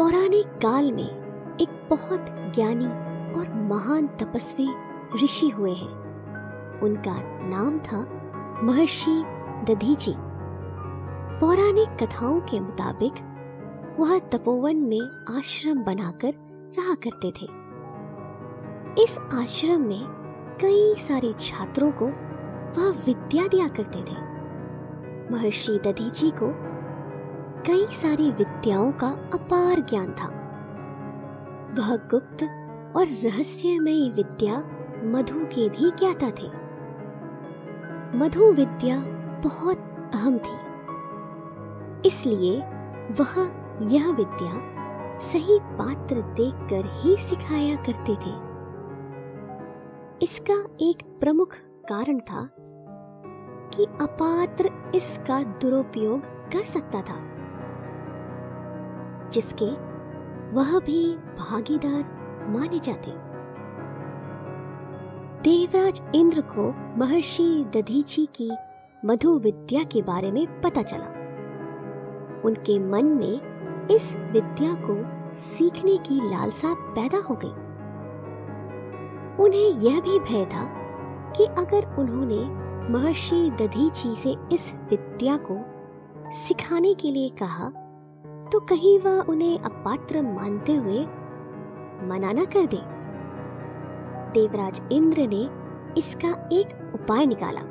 पौराणिक काल में एक बहुत ज्ञानी और महान तपस्वी ऋषि हुए हैं। उनका नाम था महर्षि दधीची। पौराणिक कथाओं के मुताबिक वह तपोवन में आश्रम बनाकर रहा करते थे। इस आश्रम में कई सारे छात्रों को वह विद्या दिया करते थे। महर्षि दधीची को कई सारी विद्याओं का अपार ज्ञान था। वह गुप्त और रहस्यमयी विद्या मधु के भी ज्ञाता थे। मधु विद्या बहुत अहम थी, इसलिए वह यह विद्या सही पात्र देखकर ही सिखाया करते थे। इसका एक प्रमुख कारण था कि अपात्र इसका दुरुपयोग कर सकता था, जिसके वह भी भागीदार माने जाते। देवराज इंद्र को महर्षि दधीची की मधु विद्या के बारे में पता चला। उनके मन में इस विद्या को सीखने की लालसा पैदा हो गई। उन्हें यह भी भय था कि अगर उन्होंने महर्षि दधीची से इस विद्या को सिखाने के लिए कहा तो कहीं वह उन्हें अपात्र मानते हुए मना न कर दे। देवराज इंद्र ने इसका एक उपाय निकाला।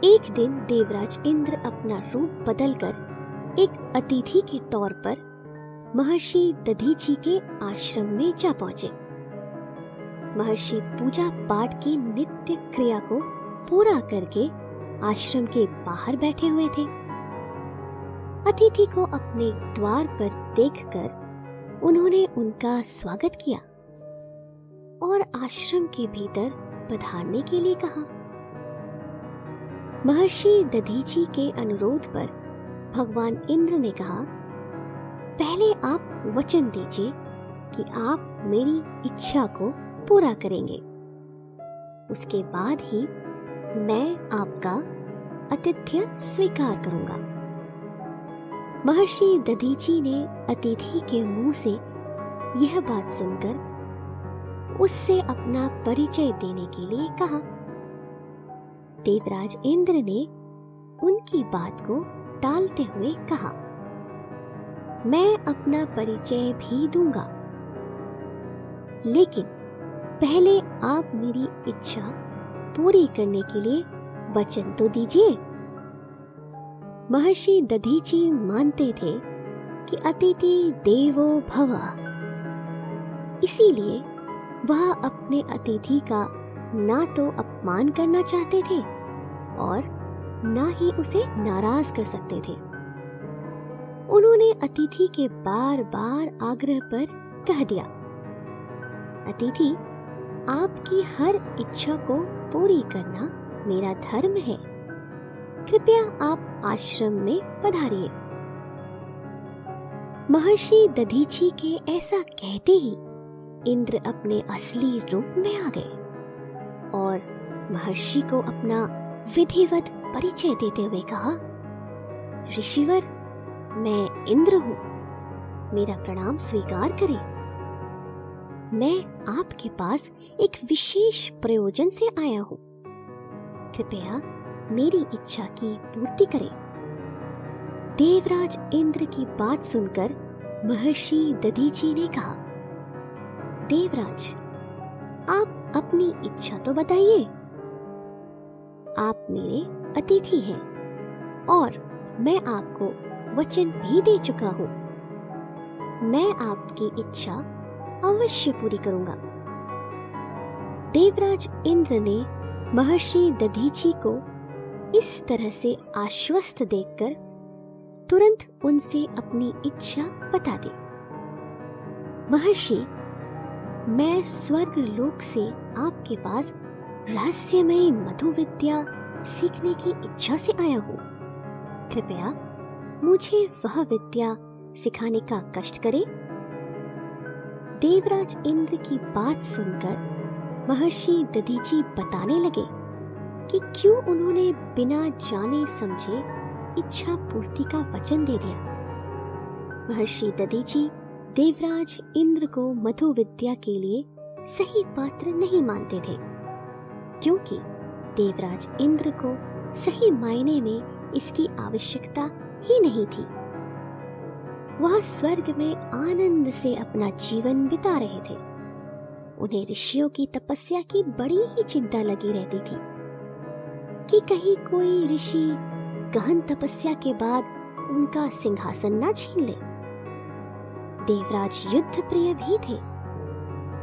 एक दिन देवराज इंद्र अपना रूप बदलकर एक अतिथि के तौर पर महर्षि दधीची के आश्रम में जा पहुंचे। महर्षि पूजा पाठ की नित्य क्रिया को पूरा करके आश्रम के बाहर बैठे हुए थे। अतिथि को अपने द्वार पर देखकर उन्होंने उनका स्वागत किया और आश्रम के भीतर पधारने के लिए कहा। महर्षि दधीची के अनुरोध पर भगवान इंद्र ने कहा, पहले आप वचन दीजिए कि आप मेरी इच्छा को पूरा करेंगे, उसके बाद ही मैं आपका आतिथ्य स्वीकार करूंगा। महर्षि दधीची ने अतिथि के मुंह से यह बात सुनकर उससे अपना परिचय देने के लिए कहा। देवराज इंद्र ने उनकी बात को टालते हुए कहा, मैं अपना परिचय भी दूंगा, लेकिन पहले आप मेरी इच्छा पूरी करने के लिए वचन तो दीजिए। महर्षि दधीची मानते थे कि अतिथि देवो भव, इसीलिए वह अपने अतिथि का ना तो अपमान करना चाहते थे और ना ही उसे नाराज कर सकते थे। उन्होंने अतिथि के बार बार आग्रह पर कह दिया, अतिथि, आपकी हर इच्छा को पूरी करना मेरा धर्म है, कृपया आप आश्रम में पधारिए। महर्षि दधीची के ऐसा कहते ही इंद्र अपने असली रूप में आ गए और महर्षि को अपना विधिवत परिचय देते हुए कहा, ऋषिवर, मैं इंद्र हूं, मेरा प्रणाम स्वीकार करें। मैं आपके पास एक विशेष प्रयोजन से आया हूं, कृपया मेरी इच्छा की पूर्ति करें। देवराज इंद्र की बात सुनकर महर्षि दधीची ने कहा, देवराज, आप अपनी इच्छा तो बताइए। आप मेरे अतिथि हैं और मैं आपको वचन भी दे चुका हूं। मैं आपकी इच्छा अवश्य पूरी करूंगा। देवराज इंद्र ने महर्षि दधीची को इस तरह से आश्वस्त देखकर तुरंत उनसे अपनी इच्छा बता दी। महर्षि, मैं स्वर्ग लोक से आपके पास रहस्यमय मधु विद्या सीखने की इच्छा से आया हूँ। कृपया मुझे वह विद्या सिखाने का कष्ट करें। देवराज इंद्र की बात सुनकर महर्षि दधीची बताने लगे कि क्यों उन्होंने बिना जाने समझे इच्छा पूर्ति का वचन दे दिया। महर्षि दधीची देवराज इंद्र को मधु विद्या के लिए सही पात्र नहीं मानते थे, क्योंकि देवराज इंद्र को सही मायने में इसकी आवश्यकता ही नहीं थी। वह स्वर्ग में आनंद से अपना जीवन बिता रहे थे। उन्हें ऋषियों की तपस्या की बड़ी ही चिंता लगी रहती थी कि कहीं कोई ऋषि गहन तपस्या के बाद उनका सिंहासन ना छीन ले। देवराज युद्ध प्रिय भी थे।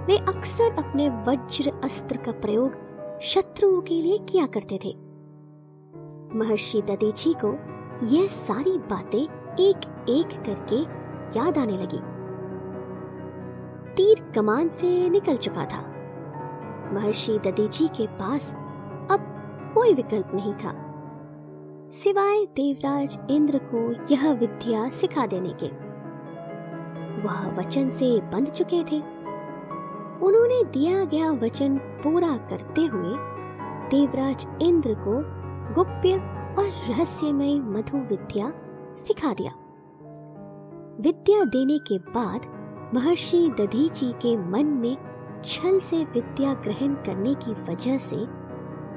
वे अक्सर अपने वज्र अस्त्र का प्रयोग शत्रुओं के लिए किया करते थे। महर्षि दधीची को यह सारी बातें एक एक करके याद आने लगी। तीर कमान से निकल चुका था। महर्षि दधीची के पास अब कोई विकल्प नहीं था सिवाय देवराज इंद्र को यह विद्या सिखा देने के। वह वचन से बंध चुके थे। उन्होंने दिया गया वचन पूरा करते हुए देवराज इंद्र को गुप्य और रहस्यमय मधु विद्या सिखा दिया। विद्या देने के बाद महर्षि दधीची के मन में छल से विद्या ग्रहण करने की वजह से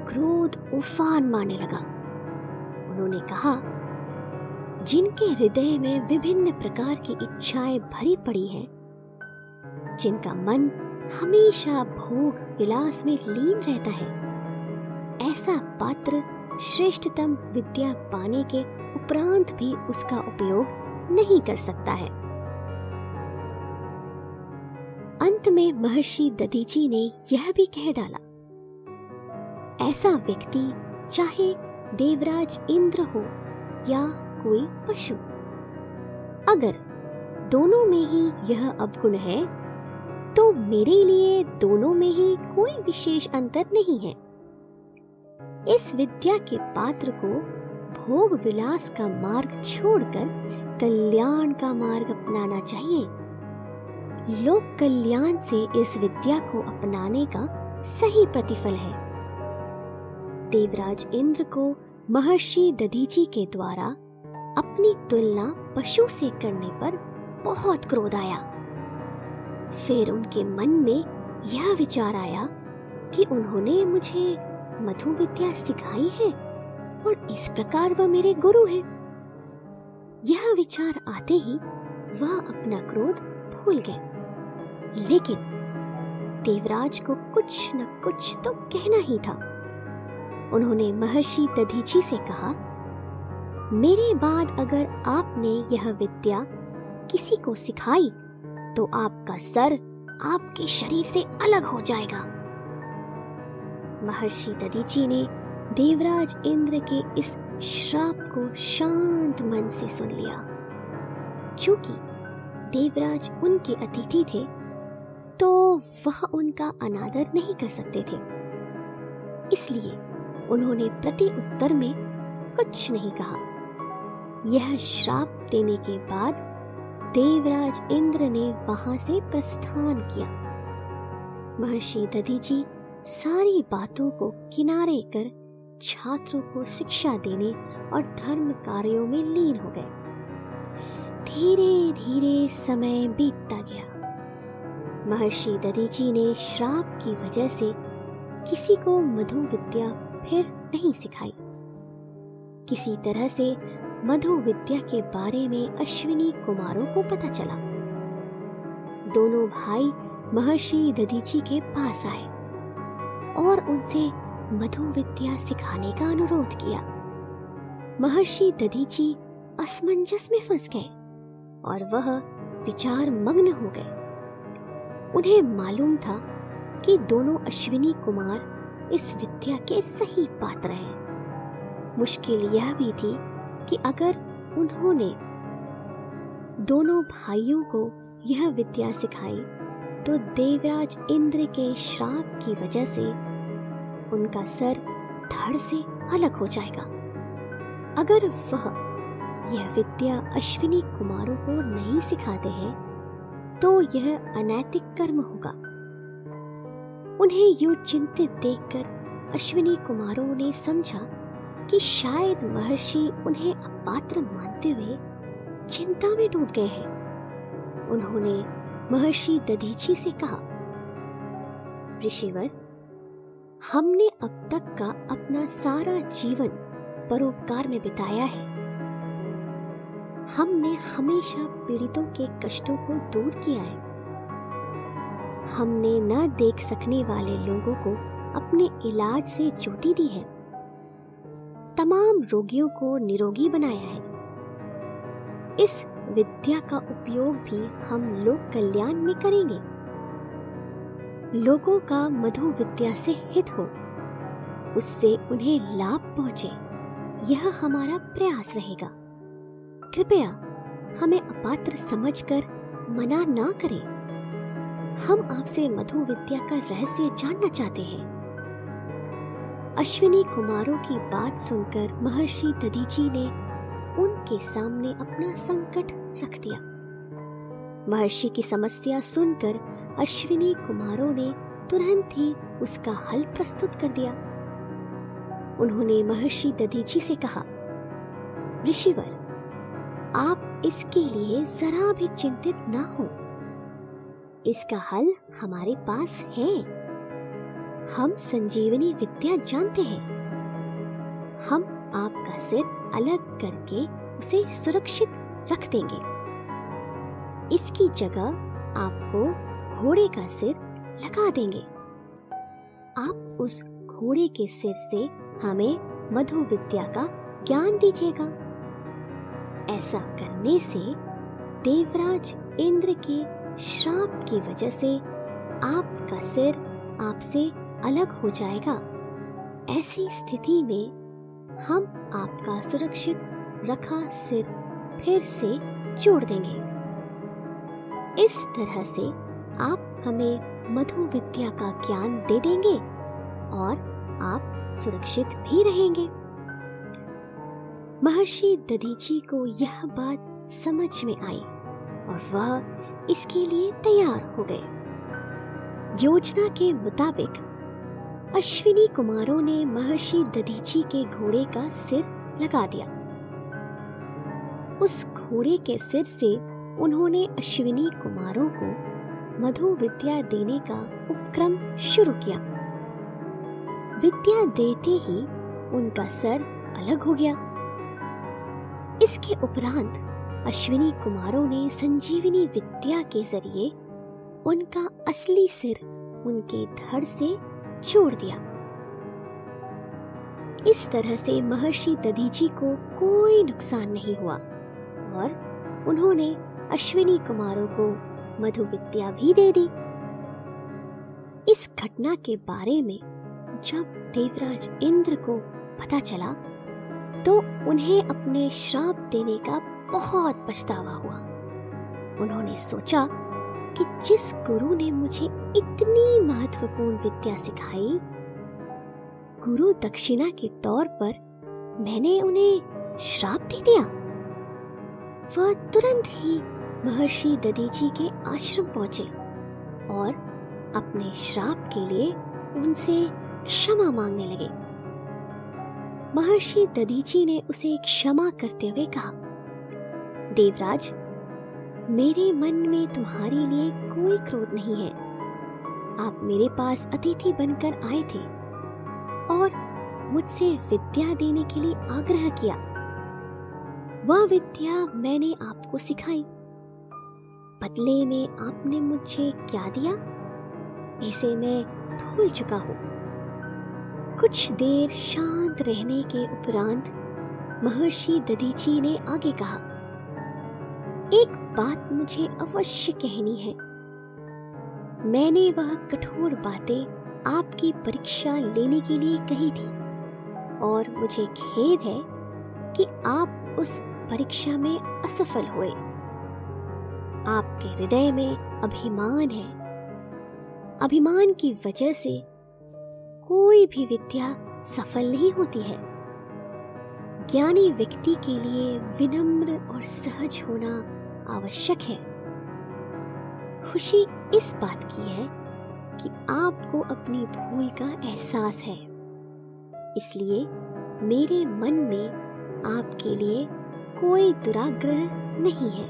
क्रोध उफान मारने लगा। उन्होंने कहा, जिनके हृदय में विभिन्न प्रकार की इच्छाएं भरी पड़ी हैं, जिनका मन हमेशा भोग विलास में लीन रहता है, ऐसा पात्र श्रेष्ठतम विद्या पाने के उपरांत भी उसका उपयोग नहीं कर सकता है। अंत में महर्षि दधीची ने यह भी कह डाला, ऐसा व्यक्ति चाहे देवराज इंद्र हो या कोई पशु, अगर दोनों में ही यह अवगुण है तो मेरे लिए दोनों में ही कोई विशेष अंतर नहीं है। इस विद्या के पात्र को भोग विलास का मार्ग छोड़कर कल्याण का मार्ग अपनाना चाहिए। लोक कल्याण से इस विद्या को अपनाने का सही प्रतिफल है। देवराज इंद्र को महर्षि दधीची के द्वारा अपनी तुलना पशु से करने पर बहुत क्रोध आया। फिर उनके मन में यह विचार आया कि उन्होंने मुझे मधु विद्या सिखाई है और इस प्रकार वह मेरे गुरु हैं। यह विचार आते ही वह अपना क्रोध भूल गए। लेकिन देवराज को कुछ न कुछ तो कहना ही था। उन्होंने महर्षि दधीची से कहा, मेरे बाद अगर आपने यह विद्या किसी को सिखाई तो आपका सर आपके शरीर से अलग हो जाएगा। महर्षि दधीची ने देवराज इंद्र के इस श्राप को शांत मन से सुन लिया। चूंकि देवराज उनके अतिथि थे तो वह उनका अनादर नहीं कर सकते थे, इसलिए उन्होंने प्रति उत्तर में कुछ नहीं कहा। यह श्राप देने के बाद देवराज इंद्र ने वहां से प्रस्थान किया। महर्षि दधीची सारी बातों को किनारे कर छात्रों को शिक्षा देने और धर्म कार्यों में लीन हो गए। धीरे धीरे समय बीतता गया। महर्षि दधीची ने श्राप की वजह से किसी को मधु विद्या फिर नहीं सिखाई। किसी तरह से मधु विद्या के बारे में अश्विनी कुमारों को पता चला। दोनों भाई महर्षि दधीची के पास आए और उनसे मधु विद्या सिखाने का अनुरोध किया। महर्षि दधीची असमंजस में फंस गए और वह विचार मग्न हो गए। उन्हें मालूम था कि दोनों अश्विनी कुमार इस विद्या के सही पात्र हैं। मुश्किल यह भी थी कि अगर उन्होंने दोनों भाइयों को यह विद्या सिखाई तो देवराज इंद्र के श्राप की वजह से उनका सर धड़ से अलग हो जाएगा। अगर वह यह विद्या अश्विनी कुमारों को नहीं सिखाते हैं तो यह अनैतिक कर्म होगा। उन्हें यूं चिंतित देखकर अश्विनी कुमारों ने समझा कि शायद महर्षि उन्हें अपात्र मानते हुए चिंता में डूब गए हैं। उन्होंने महर्षि दधीची से कहा, ऋषिवर, हमने अब तक का अपना सारा जीवन परोपकार में बिताया है। हमने हमेशा पीड़ितों के कष्टों को दूर किया है। हमने न देख सकने वाले लोगों को अपने इलाज से ज्योति दी है। तमाम रोगियों को निरोगी बनाया है। इस विद्या का उपयोग भी हम लोक कल्याण में करेंगे। लोगों का मधु विद्या से हित हो, उससे उन्हें लाभ पहुंचे, यह हमारा प्रयास रहेगा। कृपया हमें अपात्र समझकर मना ना करें। हम आपसे मधु विद्या का रहस्य जानना चाहते हैं। अश्विनी कुमारों की बात सुनकर महर्षि दधीची ने उनके सामने अपना संकट रख दिया। महर्षि की समस्या सुनकर अश्विनी कुमारों ने तुरंत ही उसका हल प्रस्तुत कर दिया। उन्होंने महर्षि दधीची से कहा, ऋषिवर, आप इसके लिए जरा भी चिंतित ना हो। इसका हल हमारे पास है। हम संजीवनी विद्या जानते हैं। हम आपका सिर अलग करके उसे सुरक्षित रख देंगे। इसकी जगह आपको घोड़े का सिर लगा देंगे। आप उस घोड़े के सिर से हमें मधु विद्या का ज्ञान दीजिएगा। ऐसा करने से देवराज इंद्र के श्राप की वजह से आपका सिर आपसे अलग हो जाएगा। ऐसी स्थिति में हम आपका सुरक्षित रखा सिर फिर से जोड़ देंगे। इस तरह से आप हमें मधु विद्या का ज्ञान दे देंगे और आप सुरक्षित भी रहेंगे। महर्षि दधीची को यह बात समझ में आई और वह इसके लिए तैयार हो गए। योजना के मुताबिक अश्विनी कुमारों ने महर्षि दधीची के घोड़े का सिर लगा दिया। उस घोड़े के सिर से उन्होंने अश्विनी कुमारों को मधु विद्या देने का उपक्रम शुरू किया। विद्या देते ही उनका सर अलग हो गया। इसके उपरांत अश्विनी कुमारों ने संजीवनी विद्या के जरिए उनका असली सिर उनके धड़ से जोड़ दिया। इस तरह से महर्षि दधीची को कोई नुकसान नहीं हुआ और उन्होंने अश्विनी कुमारों को मधु विद्या भी दे दी। इस घटना के बारे में जब देवराज इंद्र को पता चला तो उन्हें अपने श्राप देने का बहुत पछतावा हुआ। उन्होंने सोचा कि जिस गुरु ने मुझे इतनी महत्वपूर्ण विद्या सिखाई, गुरु दक्षिणा के तौर पर मैंने उन्हें श्राप दे दिया। वह तुरंत ही महर्षि दधीची के आश्रम पहुंचे और अपने श्राप के लिए उनसे क्षमा मांगने लगे। महर्षि दधीची ने उसे क्षमा करते हुए कहा, देवराज, मेरे मन में तुम्हारे लिए कोई क्रोध नहीं है। आप मेरे पास अतिथि बनकर आए थे और मुझसे विद्या देने के लिए आग्रह किया। वह विद्या मैंने आपको सिखाई। बदले में आपने मुझे क्या दिया, इसे मैं भूल चुका हूँ। कुछ देर शांत रहने के उपरांत महर्षि दधीची ने आगे कहा, एक बात मुझे अवश्य कहनी है। मैंने वह कठोर बातें आपकी परीक्षा लेने के लिए कही थी और मुझे खेद है कि आप उस परीक्षा में असफल हुए। आपके हृदय में अभिमान है। अभिमान की वजह से कोई भी विद्या सफल नहीं होती है। ज्ञानी व्यक्ति के लिए विनम्र और सहज होना आवश्यक है। खुशी इस बात की है कि आपको अपनी भूल का एहसास है, इसलिए मेरे मन में आपके लिए कोई दुराग्रह नहीं है।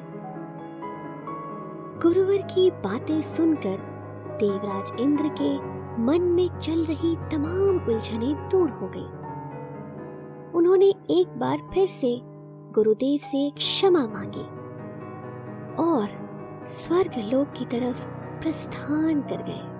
गुरुवर की बातें सुनकर देवराज इंद्र के मन में चल रही तमाम उलझनें दूर हो गई। उन्होंने एक बार फिर से गुरुदेव से क्षमा मांगी और स्वर्ग लोक की तरफ प्रस्थान कर गए।